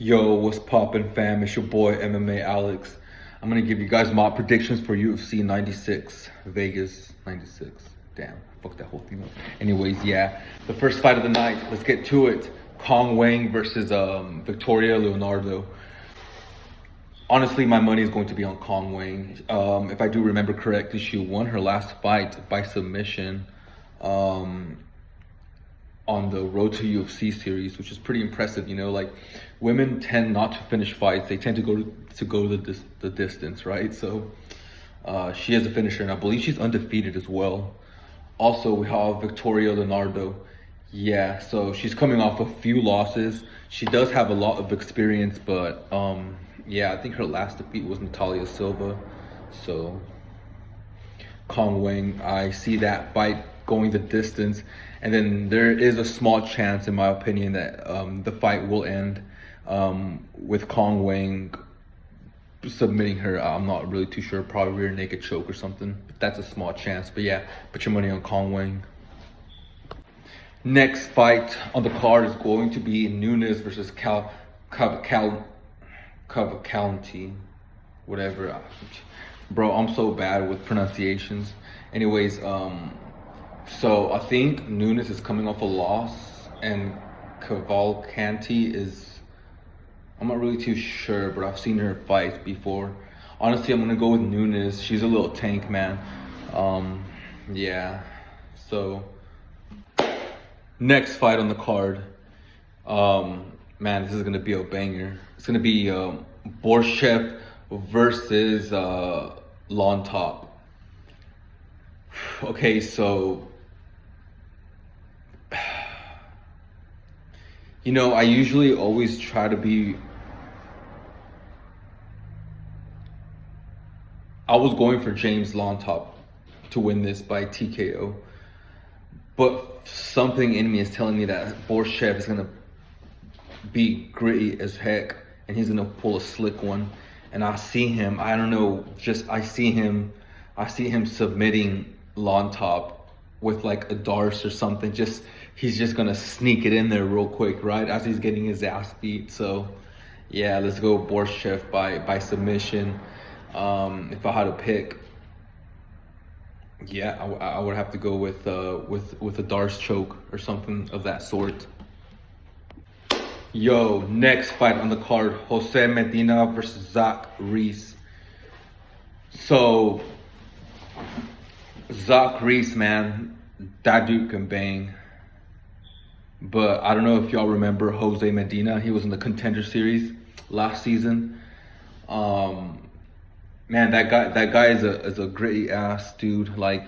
Yo, what's poppin', fam? It's your boy MMA Alex. I'm gonna give you guys my predictions for UFC 96, Vegas 96. Damn, fuck that whole thing up. Anyways, yeah, the first fight of the night. Let's get to it. Kong Wang versus Victoria Leonardo. Honestly, my money is going to be on Kong Wang. If I do remember correctly, she won her last fight by submission. On the Road to UFC series, which is pretty impressive. You know, like, women tend not to finish fights; they tend to go the distance, right? So she is a finisher, and I believe she's undefeated as well. Also, we have Victoria Leonardo. Yeah, so she's coming off a few losses. She does have a lot of experience, but yeah, I think her last defeat was Natalia Silva. So Kong Wang, I see that fight going the distance, and then there is a small chance, in my opinion, that the fight will end with Kong Wang submitting her. I'm not really too sure, probably rear naked choke or something. But that's a small chance. But yeah, put your money on Kong Wang. Next fight on the card is going to be Nunes versus Cavalcanti, whatever. Bro, I'm so bad with pronunciations. Anyways, so I think Nunes is coming off a loss, and Cavalcanti is, I'm not really too sure, but I've seen her fight before. Honestly, I'm gonna go with Nunes. She's a little tank, man. Yeah. So next fight on the card, man, this is gonna be a banger. It's gonna be Borralho versus Lontop. Okay, so you know, I usually always try to be. I was going for James Lontop to win this by TKO, but something in me is telling me that Borralho is gonna be gritty as heck, and he's gonna pull a slick one. And I see him. I don't know. I see him submitting Lontop with like a Darce or something. He's just gonna sneak it in there real quick, right as he's getting his ass beat. So yeah, let's go Borralho by submission. If I had to pick, yeah, I would have to go with a Darce choke or something of that sort. Yo, next fight on the card, Jose Medina versus Zach Reese. So Zach Reese, man, that dude can bang. But I don't know if y'all remember Jose Medina. He was in the Contender Series last season. Man, that guy is a gritty ass dude. Like,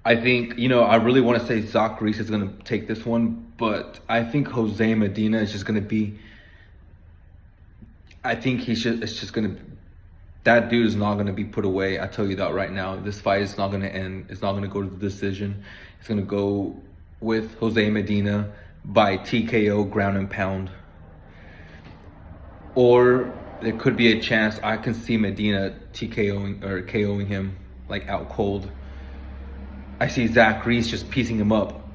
I think, you know, I really want to say Zach Reese is gonna take this one, but I think Jose Medina is just gonna be. I think it's just gonna. That dude is not going to be put away. I tell you that right now. This fight is not going to end. It's not going to go to the decision. It's going to go with Jose Medina by TKO, ground and pound. Or there could be a chance I can see Medina TKOing or KOing him like out cold. I see Zach Reese just piecing him up.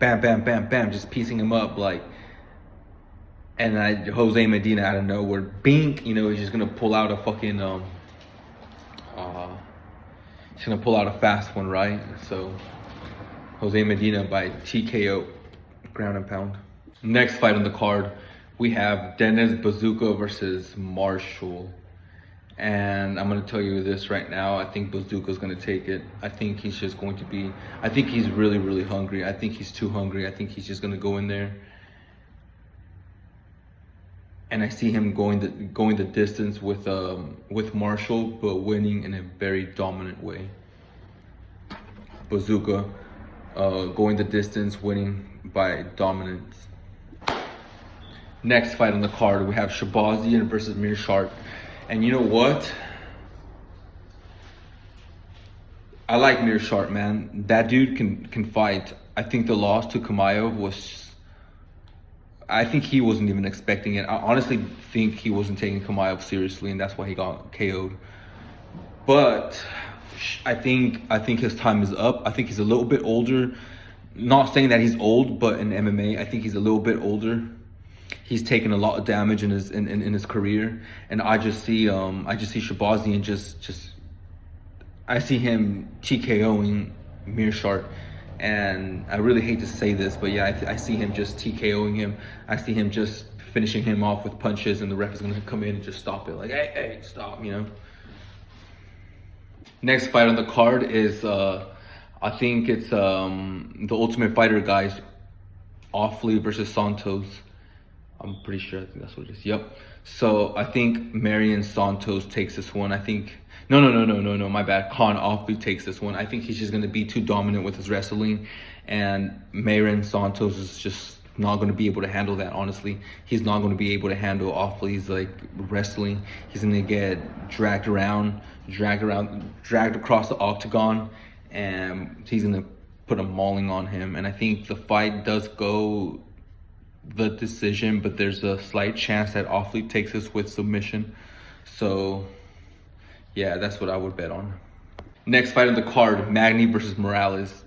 Bam, bam, bam, bam. Just piecing him up like. And Jose Medina out of nowhere, bink, you know, he's just gonna pull out a fucking he's gonna pull out a fast one, right? So Jose Medina by TKO, ground and pound. Next fight on the card, we have Dennis Bazooka versus Marshall. And I'm gonna tell you this right now, I think Bazooka's gonna take it. I think he's just going to be, I think he's really, really hungry. I think he's too hungry. I think he's just gonna go in there. And I see him going the distance with Marshall, but winning in a very dominant way. Bazooka going the distance, winning by dominance. Next fight on the card, we have Shabazian versus Meerschaert. And you know what? I like Meerschaert, man. That dude can fight. I think the loss to Kamayev was. I think he wasn't even expecting it. I honestly think he wasn't taking Kamayev seriously, and that's why he got KO'd. But I think his time is up. I think he's a little bit older. Not saying that he's old, but in MMA, I think he's a little bit older. he's taken a lot of damage in his career, and I just see Shabazian just I see him TKOing Mearshart, and I really hate to say this, but yeah, I see him just TKOing him. I see him just finishing him off with punches, and the ref is gonna come in and just stop it, like, hey, stop, you know. Next fight on the card is I think it's the Ultimate Fighter guys, Offley versus Santos. I'm pretty sure, I think that's what it is. Yep. So I think Marion Santos takes this one. I think no, my bad. Khan Offley takes this one. I think he's just gonna be too dominant with his wrestling, and Marion Santos is just not going to be able to handle that. Honestly, he's not going to be able to handle Offley's like wrestling. He's going to get dragged across the octagon, and he's going to put a mauling on him. And I think the fight does go the decision, but there's a slight chance that Offley takes this with submission. So yeah, that's what I would bet on. Next fight on the card, Magny versus Morales.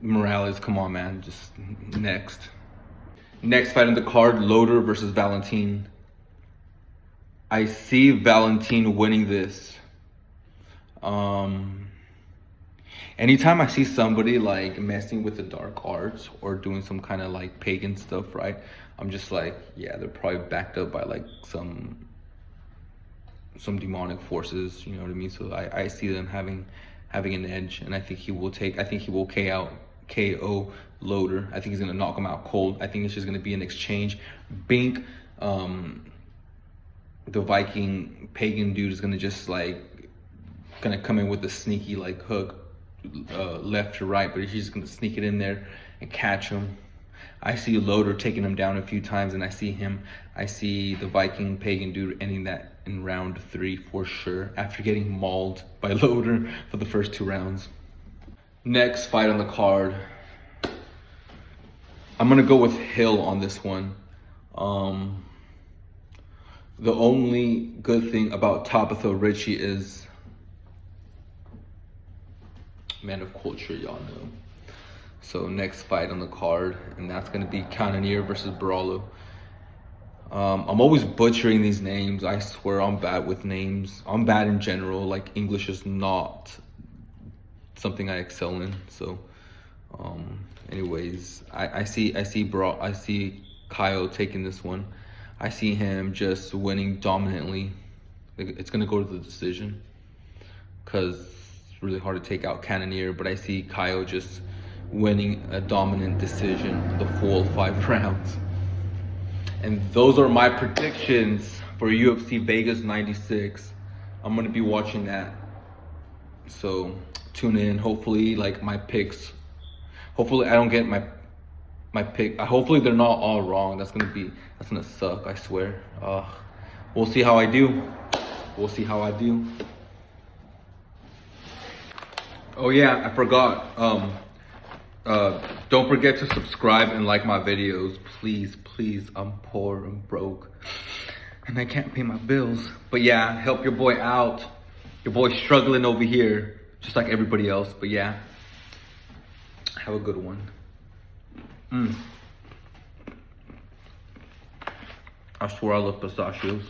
Morales, come on, man, just next. Next fight on the card, Loader versus Valentin. I see Valentin winning this. Anytime I see somebody like messing with the dark arts or doing some kind of like pagan stuff, right? I'm just like, yeah, they're probably backed up by like some demonic forces, you know what I mean? So I see them having an edge, and I think he will KO Loader. I think he's gonna knock him out cold. I think it's just gonna be an exchange. Bink, the Viking pagan dude, is gonna just gonna come in with a sneaky like hook, left to right, but he's just gonna sneak it in there and catch him. I see Loader taking him down a few times, and I see the Viking pagan dude ending that in round 3 for sure, after getting mauled by Loader for the first 2 rounds. Next fight on the card, I'm gonna go with Hill on this one. The only good thing about Tabitha Ritchie is man of culture, y'all know. So next fight on the card, and that's gonna be Cannonier versus Borralho. I'm always butchering these names. I swear I'm bad with names. I'm bad in general. Like, English is not something I excel in. So anyways, I see Kyle taking this one. I see him just winning dominantly. It's gonna go to the decision because it's really hard to take out Cannonier, but I see Kyle just winning a dominant decision the full 5 rounds. And those are my predictions for UFC Vegas 96. I'm gonna be watching that, so tune in. Hopefully, like, my picks, hopefully I don't get my pick, hopefully they're not all wrong. That's gonna suck, I swear. We'll see how I do. Oh yeah, I forgot. Don't forget to subscribe and like my videos, please. I'm poor, I'm broke, and I can't pay my bills. But yeah, help your boy out. Your boy's struggling over here, just like everybody else. But yeah, have a good one. I swear I love pistachios.